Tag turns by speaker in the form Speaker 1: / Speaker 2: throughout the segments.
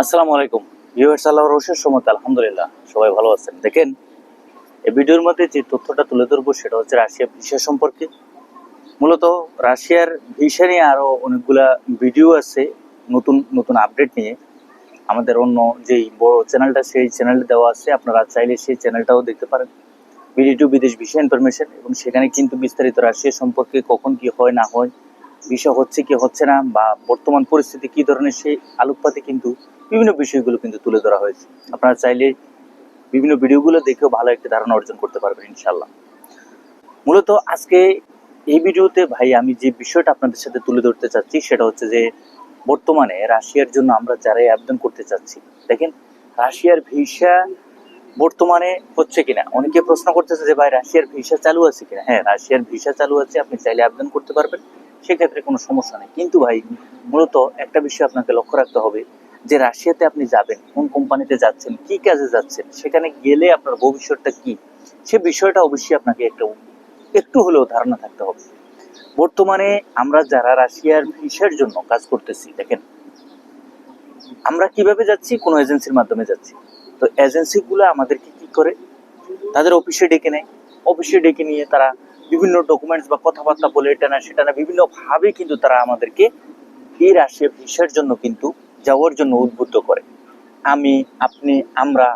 Speaker 1: আসসালামু আলাইকুম ভিউয়ার্স, আল্লাহর অশেষ রহমতে আলহামদুলিল্লাহ সবাই ভালো আছেন। দেখেন, এই ভিডিওর মধ্যে যে তথ্যটা তুলে ধরবো সেটা হচ্ছে রাশিয়া ভিসা সম্পর্কে। মূলত রাশিয়ার ভিসা নিয়ে আরো অনেকগুলা ভিডিও আছে, নতুন নতুন আপডেট নিয়ে আমাদের অন্য যেই বড় চ্যানেলটা সেই চ্যানেলে দেওয়া আছে, আপনারা চাইলে সেই চ্যানেলটাও দেখতে পারেন। বিডি টু বিদেশ ভিসা ইনফরমেশন, এবং সেখানে কিন্তু বিস্তারিত রাশিয়া সম্পর্কে কখন কি হয় না হয়, ভিসা হচ্ছে কি হচ্ছে না, বা বর্তমান পরিস্থিতি কি ধরনের সেই আলোকপাতে কিন্তু বিভিন্ন বিষয়গুলো কিন্তু তুলে ধরা হয়েছে। আপনারা চাইলে বিভিন্ন ভিডিওগুলো দেখেও ভালো একটা ধারণা অর্জন করতে পারবেন ইনশাল্লাহ। মূলত আজকে এই ভিডিওতে ভাই আমি যে বিষয়টা আপনাদের সাথে তুলে ধরতে চাচ্ছি সেটা হচ্ছে যে বর্তমানে রাশিয়ার জন্য আমরা যারাই আবেদন করতে চাচ্ছি, দেখেন রাশিয়ার ভিসা বর্তমানে হচ্ছে কিনা। অনেকে প্রশ্ন করতেছে যে ভাই রাশিয়ার ভিসা চালু আছে কিনা। হ্যাঁ, রাশিয়ার ভিসা চালু আছে, আপনি চাইলে আবেদন করতে পারবেন, সেক্ষেত্রে কোনো সমস্যা নেই। কিন্তু ভাই মূলত একটা বিষয় আপনাকে লক্ষ্য রাখতে হবে যে রাশিয়াতে আপনি যাবেন, কোন কোম্পানিতে যাচ্ছেন, কি কাজে যাচ্ছেন, সেখানে গেলে আপনার ভবিষ্যৎটা কি, সে বিষয়টা অবশ্যই আপনাকে একটু হলেও ধারণা থাকতে হবে। বর্তমানে আমরা যারা রাশিয়ার ভিসার জন্য কাজ করতেছি, দেখেন আমরা কিভাবে যাচ্ছি, কোনো এজেন্সির মাধ্যমে যাচ্ছি। তো এজেন্সিগুলো আমাদেরকে কি করে, তাদের অফিসে ডেকে নেয়। অফিসে ডেকে নিয়ে তারা বিভিন্ন ডকুমেন্টস বা কথাবার্তা বলে এটা না সেটা না বিভিন্ন ভাবে কিন্তু তারা আমাদেরকে এই রাশিয়া ভিসার জন্য কিন্তু যাওয়ার জন্য উদ্বুদ্ধ করে। আমি, আপনি, আমরা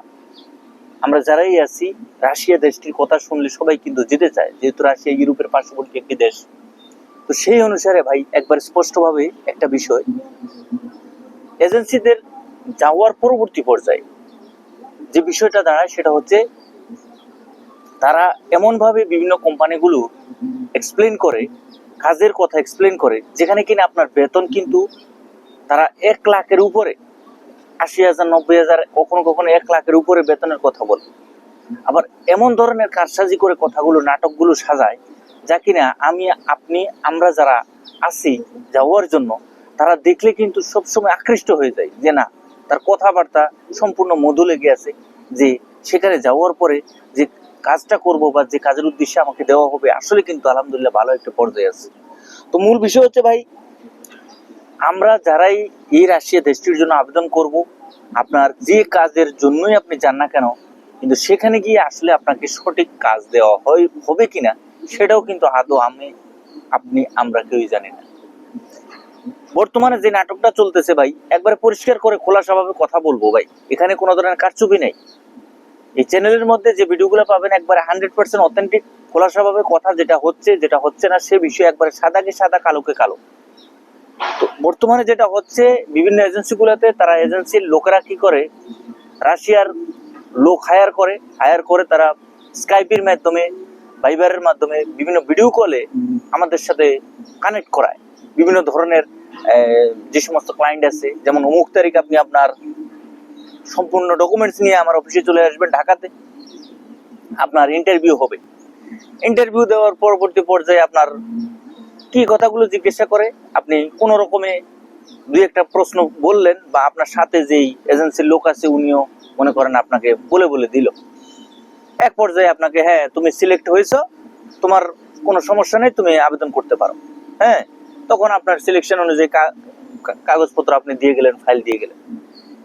Speaker 1: আমরা যারাই আছি, রাশিয়া দেশটির কথা শুনলে সবাই কিন্তু যেতে চায়, যেহেতু রাশিয়া ইউরোপের পার্শ্ববর্তী একটি দেশ। তো সেই অনুসারে ভাই একবার স্পষ্টভাবে একটা বিষয়, এজেন্সিদের যাওয়ার পরবর্তী পর্যায়ে যে বিষয়টা দাঁড়ায় সেটা হচ্ছে তারা এমনভাবে বিভিন্ন কোম্পানিগুলো এক্সপ্লেন করে, কাজের কথা এক্সপ্লেন করে, যেখানে কিনা আপনার বেতন কিন্তু তারা 1 লাখের উপরে, 80,000, 90,000, কখনো কখনো 1 লাখের উপরে বেতনের কথা বলে। আবার এমন ধরনের কারসাজি করে কথাগুলো, নাটকগুলো সাজায়, যা কিনা আমি, আপনি, আমরা যারা আছি যাওয়ার জন্য, তারা দেখলে কিন্তু সবসময় আকৃষ্ট হয়ে যায় যে না, তার কথাবার্তা সম্পূর্ণ মধু লেগে আছে, যে সেখানে যাওয়ার পরে যে কাজটা করব বা যে কাজের উদ্দেশ্যে আমাকে দেওয়া হবে আসলে কিন্তু আলহামদুলিল্লাহ ভালো একটা পর্যায়ে আছে। তো মূল বিষয় হচ্ছে ভাই, আমরা যারাই এই রাশিয়া দেশটির জন্য আবেদন করব, আপনার যে কাজের জন্যই আপনি যান না কেন, কিন্তু সেখানে গিয়ে আসলে আপনাকে সঠিক কাজ দেওয়া হবে কিনা সেটাও কিন্তু আদৌ আপনি, আমরা কেউই জানি না। বর্তমানে যে নাটকটা চলতেছে ভাই, একবারে পরিষ্কার করে খোলাসাভাবে কথা বলবো ভাই, এখানে কোনো ধরনের কারচুপি নেই। এই চ্যানেলের মধ্যে যে ভিডিওগুলো পাবেন একবারে 100% অথেন্টিক, খোলাসাভাবে কথা, যেটা হচ্ছে যেটা হচ্ছে না সে বিষয়ে একবারে সাদাকে সাদা কালোকে কালো। তো বর্তমানে যেটা হচ্ছে, বিভিন্ন এজেন্সিগুলোতে তারা এজেন্সির লোকেরা কি করে, রাশিয়ার লোক হায়ার করে তারা স্কাইপের মাধ্যমে, ভাইবারের মাধ্যমে, বিভিন্ন ভিডিও কলে আমাদের সাথে কানেক্ট করায়। বিভিন্ন ধরনের যে সমস্ত ক্লায়েন্ট আছে, যেমন অমুক তারিখ আপনি আপনার সম্পূর্ণ ডকুমেন্টস নিয়ে আমার অফিসে চলে আসবেন ঢাকাতে, আপনার ইন্টারভিউ হবে। ইন্টারভিউ দেওয়ার পরবর্তী পর্যায়ে আপনার কি কথাগুলো জিজ্ঞাসা করে, আপনি কোন রকমে দুই একটা প্রশ্ন বললেন, বা আপনার সাথে যেই এজেন্সির লোক আছে উনিও মনে করেন আপনাকে বলে দিল। এক পর্যায়ে আপনাকে, হ্যাঁ তুমি সিলেক্ট হয়েছো, তোমার কোনো সমস্যা নেই, তুমি আবেদন করতে পারো। হ্যাঁ, তখন আপনার সিলেকশন অনুযায়ী কাগজপত্র আপনি দিয়ে গেলেন, ফাইল দিয়ে গেলেন।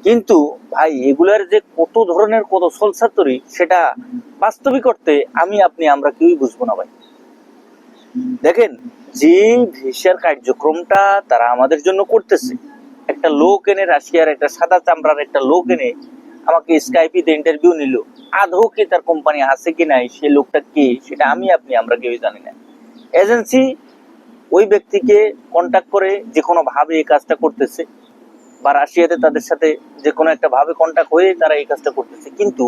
Speaker 1: কিন্তু ভাই এগুলার যে কত ধরনের কত সলসাতুরি, সেটা বাস্তবিক করতে আমি, আপনি, আমরা কেউই বুঝবো না ভাই। দেখেন, যে ভিসার কার্যক্রমটা তারা আমাদের জন্য করতেছে, একটা লোক এনে, রাশিয়ার একটা সাদা চামড়ার একটা লোক এনে আমাকে স্কাইপিতে ইন্টারভিউ নিল, আদৌ কি তার কোম্পানি আছে কি নাই, সেই লোকটা কে সেটা আমি, আপনি, আমরা কেউই জানি না। এজেন্সি ওই ব্যক্তিকে কন্ট্যাক্ট করে যে কোনো ভাবে এই কাজটা করতেছে, বা রাশিয়াতে তাদের সাথে যে কোনো একটা ভাবে কন্ট্যাক্ট হয়ে তারা এই কাজটা করতেছে। কিন্তু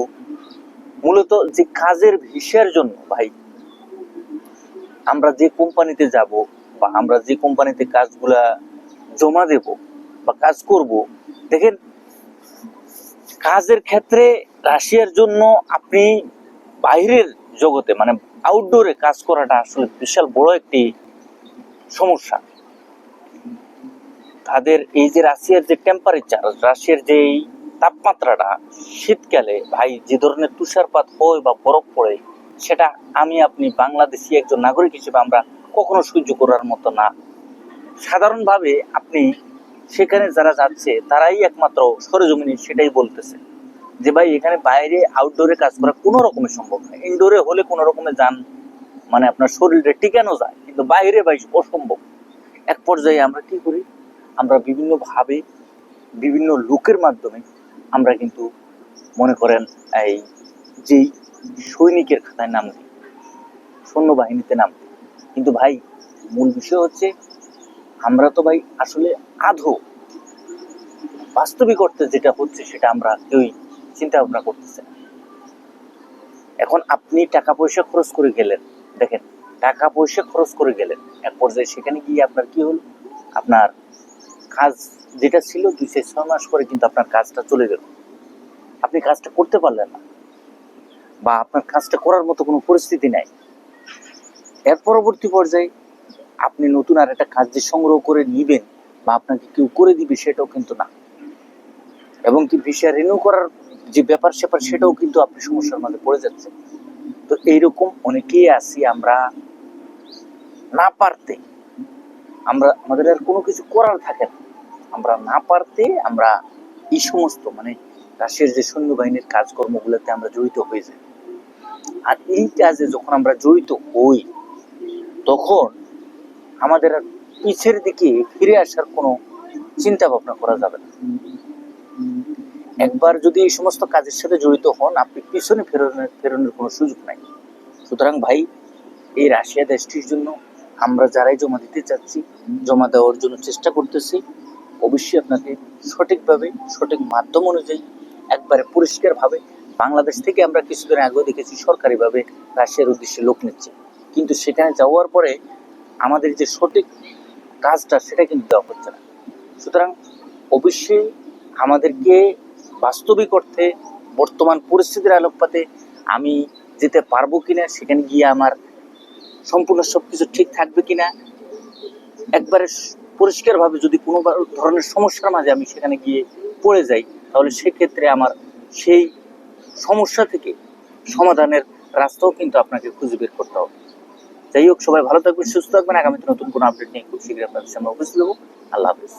Speaker 1: মূলত যে কাজের ভিসার জন্য ভাই আমরা যে কোম্পানিতে যাব, বা আমরা যে কোম্পানিতে কাজগুলা জমা দেব বা কাজ করব, দেখেন কাজের ক্ষেত্রে রাশিয়ার জন্য আপনি বাইরের জগতে মানে আউটডোরে কাজ করাটা আসলে বিশাল বড় একটি সমস্যা। তাদের এই যে রাশিয়ার যে টেম্পারেচার, রাশিয়ার যে তাপমাত্রাটা, শীতকালে ভাই যে ধরনের তুষারপাত হয় বা বরফ পড়ে, সেটা আমি, আপনি, বাংলাদেশি একজন নাগরিক হিসেবে আমরা কখনো সহ্য করার মতো না। সাধারণভাবে আপনি সেখানে যারা যাচ্ছে তারাই একমাত্র সরেজমিনে সেটাই বলতেছে যে ভাই এখানে বাইরে আউটডোরে কাজ করা কোনো রকমের সম্ভব না। ইনডোরে হলে কোনো রকমের যান মানে আপনার শরীরে টিকানো যায়, কিন্তু বাইরে ভাই অসম্ভব। এক পর্যায়ে আমরা কি করি, আমরা বিভিন্ন ভাবে বিভিন্ন লোকের মাধ্যমে আমরা কিন্তু মনে করেন এই যেই সৈনিকের খাতায় নাম দিই, সৈন্যবাহিনীতে নাম দিই। কিন্তু ভাই মূল বিষয় হচ্ছে আমরা তো ভাই আসলে আধো বাস্তবিক অর্থে যেটা হচ্ছে সেটা আমরা কেউই চিন্তা ভাবনা করতেছে না। এখন আপনি টাকা পয়সা খরচ করে গেলেন, দেখেন টাকা পয়সা খরচ করে গেলেন, এক পর্যায়ে সেখানে গিয়ে আপনার কি হলো, আপনার কাজ যেটা ছিল 2-6 মাস পরে কিন্তু আপনার কাজটা চলে গেল, আপনি কাজটা করতে পারলেন না, বা আপনার কাজটা করার মতো কোনো পরিস্থিতি নাই। এর পরবর্তী পর্যায়ে আপনি নতুন আর একটা কাজ যে সংগ্রহ করে নিবেন বা আপনাকে কেউ করে দিবে সেটাও কিন্তু না, এবং কি ভিসা রিনিউ করার যে ব্যাপার স্যাপার সেটাও কিন্তু আপনি সমস্যার মাঝে পড়ে যাচ্ছেন। তো এইরকম অনেকেই আছি আমরা না পারতে, আমরা আমাদের আর কোনো কিছু করার থাকে না, আমরা না পারতে আমরা এই সমস্ত মানে রাশিয়ার যে সৈন্যবাহিনীর কাজকর্মগুলোতে আমরা জড়িত হয়ে যাই। আর এই কাজে যখন আমরা জড়িত হই তখন আমাদের আর পিছের দিকে ফিরে আসার কোনো চিন্তা ভাবনা করা যাবে না। একবার যদি এই সমস্ত কাজের সাথে জড়িত হন, আপনি পিছনে ফেরানোর কোনো সুযোগ নাই। সুতরাং ভাই এই রাশিয়া দেশটির জন্য আমরা যারাই জমা দিতে চাচ্ছি, জমা দেওয়ার জন্য চেষ্টা করতেছি, অবশ্যই আপনাকে সঠিকভাবে সঠিক মাধ্যম অনুযায়ী একবারে পরিষ্কারভাবে, বাংলাদেশ থেকে আমরা কিছুদিন আগেও দেখেছি সরকারিভাবে রাশিয়ার উদ্দেশ্যে লোক নিচ্ছে, কিন্তু সেখানে যাওয়ার পরে আমাদের যে সঠিক কাজটা সেটা কিন্তু দেওয়া হচ্ছে না। সুতরাং অবশ্যই আমাদেরকে বাস্তবিক অর্থে বর্তমান পরিস্থিতির আলোকপাতে আমি যেতে পারবো কিনা, সেখানে গিয়ে আমার সম্পূর্ণ সবকিছু ঠিক থাকবে কিনা, একবারে পরিষ্কারভাবে যদি কোনো ধরনের সমস্যার মাঝে আমি সেখানে গিয়ে পড়ে যাই, তাহলে সেক্ষেত্রে আমার সেই সমস্যা থেকে সমাধানের রাস্তাও কিন্তু আপনাকে খুঁজে বের করতে হবে। যাই হোক, সবাই ভালো থাকবেন, সুস্থ থাকবেন। আগামীতে নতুন কোনো আপডেট নিয়ে খুব শীঘ্রই আপনাদের সামনে উপস্থিত হবো। আল্লাহ হাফিজ।